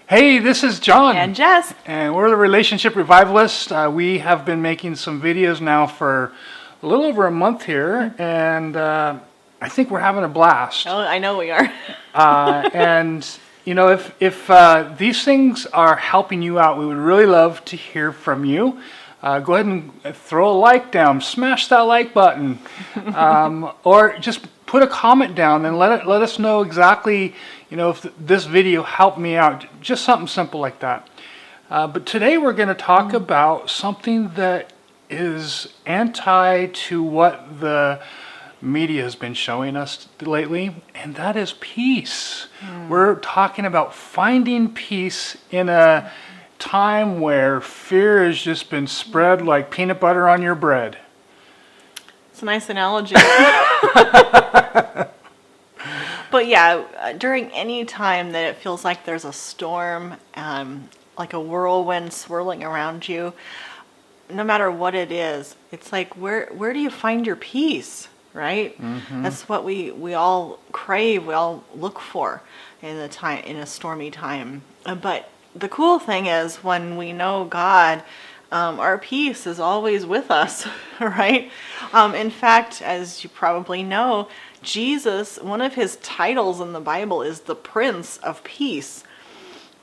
Hey, this is John. And Jess. And we're the Relationship Revivalists. We have been making some videos now for a little over a month here, and I think we're having a blast. Oh, I know we are. And, you know, if these things are helping you out, we would really love to hear from you. Go ahead and throw a like down, smash that like button, or just put a comment down and let us know exactly, you know, if this video helped me out. Just something simple like that. But today we're going to talk about something that is anti to what the media has been showing us lately, and that is peace. We're talking about finding peace in a time where fear has just been spread like peanut butter on your bread. It's a nice analogy. But yeah, during any time that it feels like there's a storm, like a whirlwind swirling around you, no matter what it is, it's like, where do you find your peace, right? Mm-hmm. That's what we all crave, we all look for in a stormy time. But the cool thing is, when we know God, our peace is always with us, right? In fact, as you probably know, Jesus, one of his titles in the Bible is the Prince of Peace.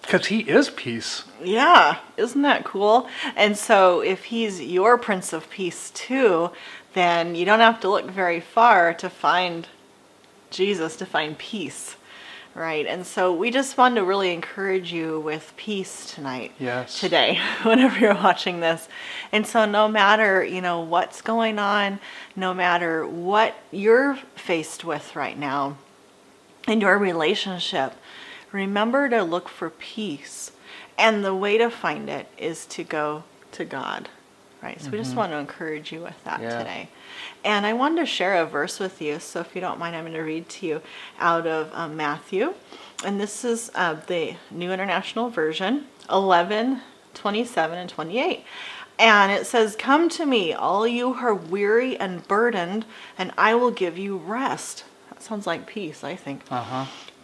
Because he is peace. Yeah, isn't that cool? And so if he's your Prince of Peace too, then you don't have to look very far to find Jesus, to find peace. Right, and so we just want to really encourage you with peace tonight. Yes. Today, whenever you're watching this. And so no matter, what's going on, no matter what you're faced with right now in your relationship, remember to look for peace. And the way to find it is to go to God. Right, so we just want to encourage you with that today. And I wanted to share a verse with you, so if you don't mind, I'm going to read to you out of Matthew. And this is the New International Version, 11:27 and 28. And it says, "Come to me, all you who are weary and burdened, and I will give you rest." That sounds like peace, I think.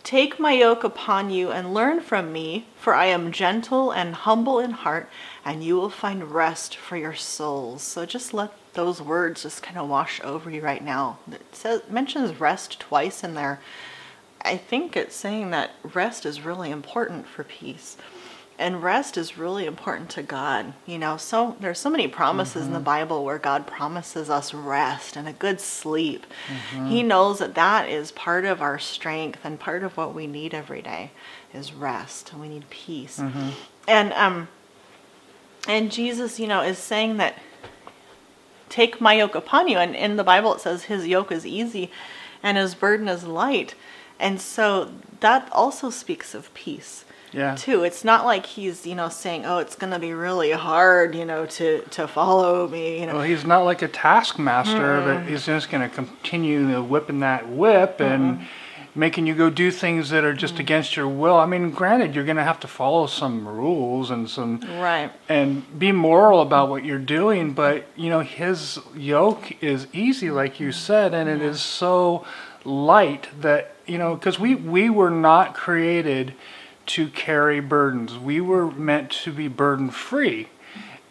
"Take my yoke upon you and learn from me, for I am gentle and humble in heart, and you will find rest for your souls." So just let those words just kind of wash over you right now. It mentions rest twice in there. I think it's saying that rest is really important for peace. And rest is really important to God. So there's so many promises in the Bible where God promises us rest and a good sleep. He knows that is part of our strength and part of what we need every day is rest, and we need peace. And Jesus, is saying that, take my yoke upon you. And in the Bible it says his yoke is easy and his burden is light. And so that also speaks of peace. Yeah. Too. It's not like he's, saying, oh, it's going to be really hard, to follow me. Well, he's not like a taskmaster that he's just going to continue whipping that whip and making you go do things that are just against your will. I mean, granted, you're going to have to follow some rules and and be moral about what you're doing, but, his yoke is easy, like you said, and it is so light that, because we were not created to carry burdens. We were meant to be burden free.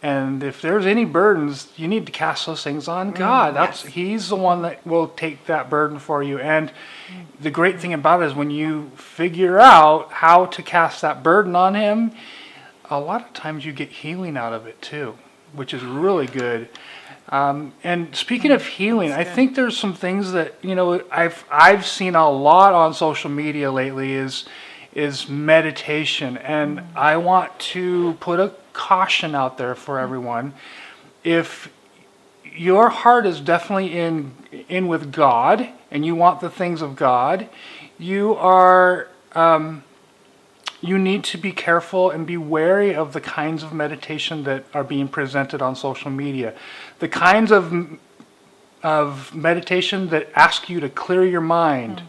And if there's any burdens, you need to cast those things on God. He's the one that will take that burden for you. And the great thing about it is, when you figure out how to cast that burden on him, a lot of times you get healing out of it too, which is really good. And speaking of healing, I think there's some things that, I've seen a lot on social media lately is meditation. And I want to put a caution out there for everyone. If your heart is definitely in with God and you want the things of God, you need to be careful and be wary of the kinds of meditation that are being presented on social media. The kinds of meditation that ask you to clear your mind.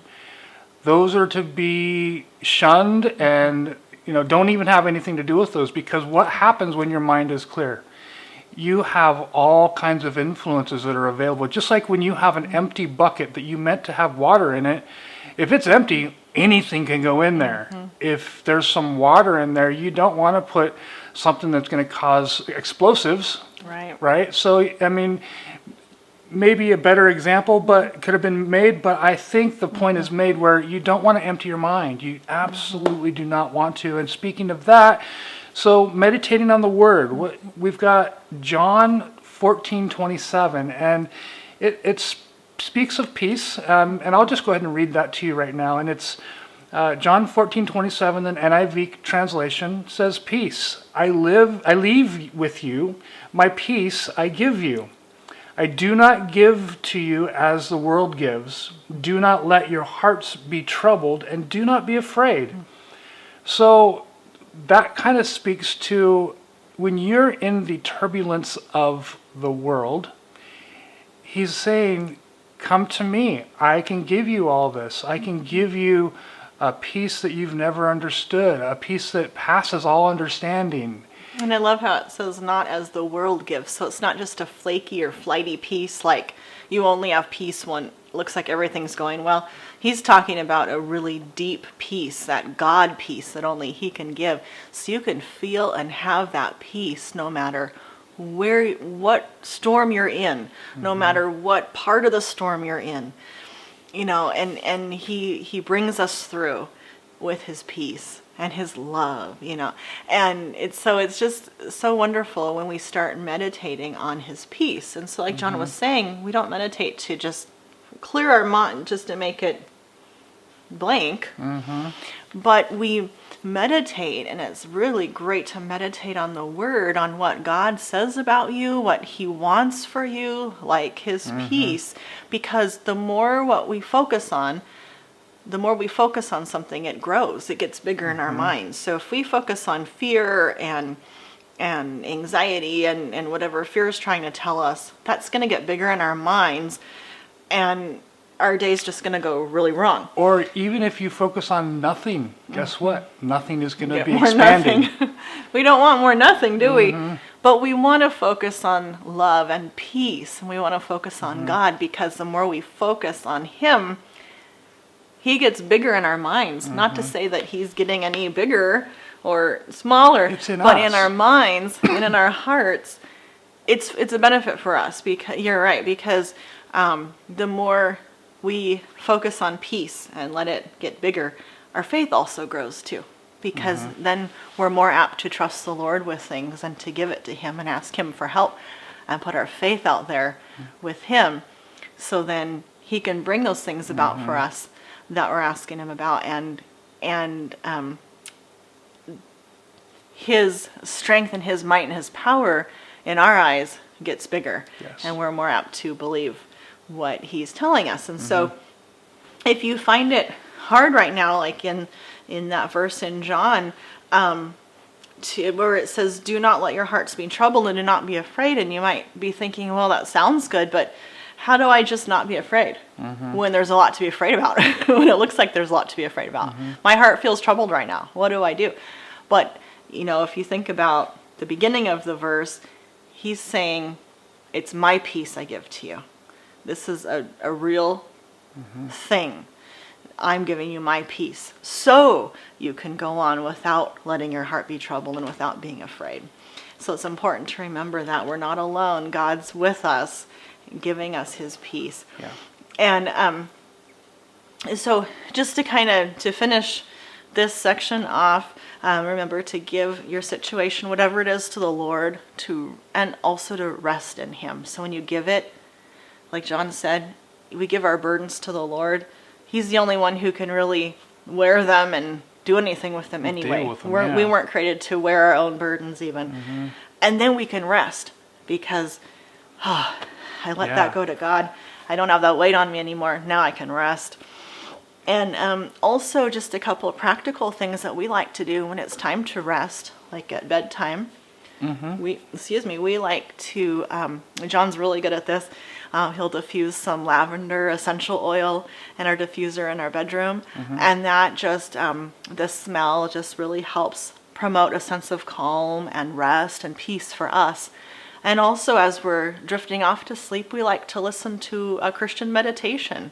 Those are to be shunned, and don't even have anything to do with those, because what happens when your mind is clear? You have all kinds of influences that are available. Just like when you have an empty bucket that you meant to have water in it, if it's empty, anything can go in there. If there's some water in there, you don't want to put something that's going to cause explosives, Right. right? So, I mean, maybe a better example, but could have been made. But I think the point is made where you don't want to empty your mind. You absolutely do not want to. And speaking of that, so meditating on the Word, we've got John 14:27, and it speaks of peace. And I'll just go ahead and read that to you right now. And it's John 14:27, the NIV translation says, "Peace I leave with you, my peace I give you. I do not give to you as the world gives. Do not let your hearts be troubled, and do not be afraid." So that kind of speaks to when you're in the turbulence of the world, he's saying, come to me. I can give you all this. I can give you a peace that you've never understood, a peace that passes all understanding. And I love how it says not as the world gives. So it's not just a flaky or flighty peace, like you only have peace when it looks like everything's going well. He's talking about a really deep peace, that God peace that only he can give. So you can feel and have that peace no matter what storm you're in, no matter what part of the storm you're in. You know, and he brings us through with his peace and his love, you know. And it's just so wonderful when we start meditating on his peace. And so like John was saying, we don't meditate to just clear our mind, just to make it blank. But we meditate, and it's really great to meditate on the Word, on what God says about you, what he wants for you, like his peace. Because the more we focus on something, it grows. It gets bigger in our minds. So if we focus on fear and anxiety and whatever fear is trying to tell us, that's going to get bigger in our minds, and our day's just going to go really wrong. Or even if you focus on nothing, guess what? Nothing is going to be More expanding. nothing. We don't want more nothing, do we? But we want to focus on love and peace, and we want to focus on God, because the more we focus on him, he gets bigger in our minds. Not to say that he's getting any bigger or smaller, but us. in our minds and in our hearts, it's a benefit for us. Because you're right, because the more we focus on peace and let it get bigger, our faith also grows too. Because then we're more apt to trust the Lord with things and to give it to him and ask him for help and put our faith out there with him. So then he can bring those things about for us that we're asking him about, and his strength and his might and his power in our eyes gets bigger. Yes. And we're more apt to believe what he's telling us. And so if you find it hard right now, like in that verse in John, where it says, do not let your hearts be troubled and do not be afraid. And you might be thinking, well, that sounds good, but how do I just not be afraid when there's a lot to be afraid about? When it looks like there's a lot to be afraid about. My heart feels troubled right now. What do I do? But, you know, if you think about the beginning of the verse, he's saying, it's my peace I give to you. This is a real thing. I'm giving you my peace so you can go on without letting your heart be troubled and without being afraid. So it's important to remember that we're not alone. God's with us, giving us his peace. Yeah. And so just to finish this section off, remember to give your situation, whatever it is, to the Lord, and also to rest in him. So when you give it, like John said, we give our burdens to the Lord. He's the only one who can really wear them and do anything with them anyway. Deal with them, We weren't created to wear our own burdens even. And then we can rest, because I let that go to God. I don't have that weight on me anymore. Now I can rest. And also just a couple of practical things that we like to do when it's time to rest, like at bedtime. We like to, John's really good at this. He'll diffuse some lavender essential oil in our diffuser in our bedroom. And that just, the smell just really helps promote a sense of calm and rest and peace for us. And also, as we're drifting off to sleep, we like to listen to a Christian meditation.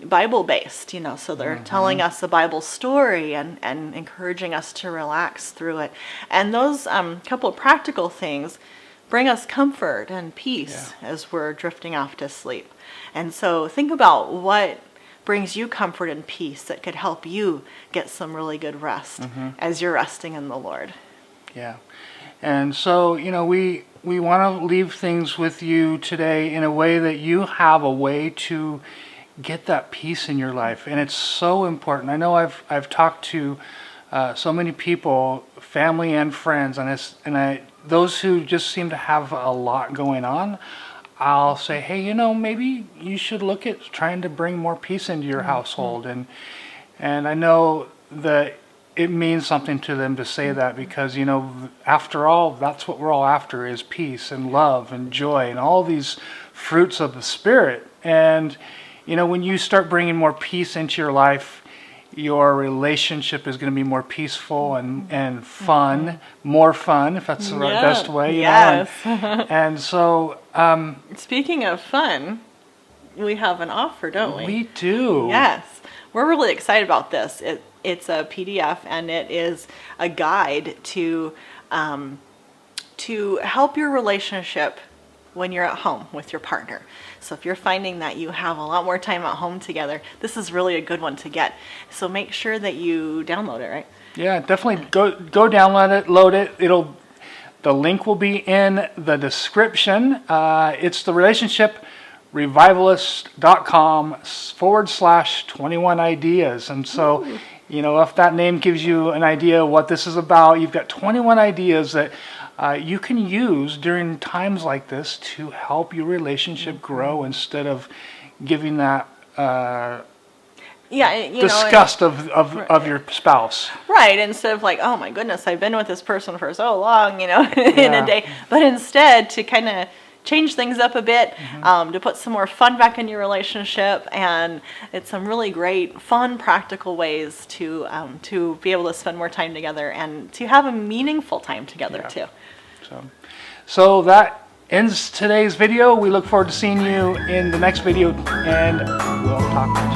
Bible based, so they're telling us a Bible story and encouraging us to relax through it. And those couple of practical things bring us comfort and peace as we're drifting off to sleep. And so think about what brings you comfort and peace that could help you get some really good rest as you're resting in the Lord. Yeah. And so, we want to leave things with you today in a way that you have a way to get that peace in your life. And it's so important. I know I've talked to so many people, family and friends, and those who just seem to have a lot going on. I'll say, hey, maybe you should look at trying to bring more peace into your household. And I know that it means something to them to say that because, after all, that's what we're all after is peace and love and joy and all these fruits of the Spirit. And, when you start bringing more peace into your life, your relationship is going to be more peaceful and fun, more fun, if that's the best way. Yes. And so... Speaking of fun, we have an offer, don't we? We do. Yes. We're really excited about this. It's a PDF, and it is a guide to help your relationship when you're at home with your partner. So if you're finding that you have a lot more time at home together, this is really a good one to get. So make sure that you download it, right? Yeah, definitely go download it, load it. The link will be in the description. It's the relationship revivalist.com/21 ideas. And so, if that name gives you an idea of what this is about, you've got 21 ideas that you can use during times like this to help your relationship grow instead of giving that disgust of your spouse. Right, instead of like, oh my goodness, I've been with this person for so long, in a day. But instead to kind of change things up a bit, to put some more fun back in your relationship, and it's some really great, fun, practical ways to be able to spend more time together and to have a meaningful time together too. So that ends today's video. We look forward to seeing you in the next video, and we'll talk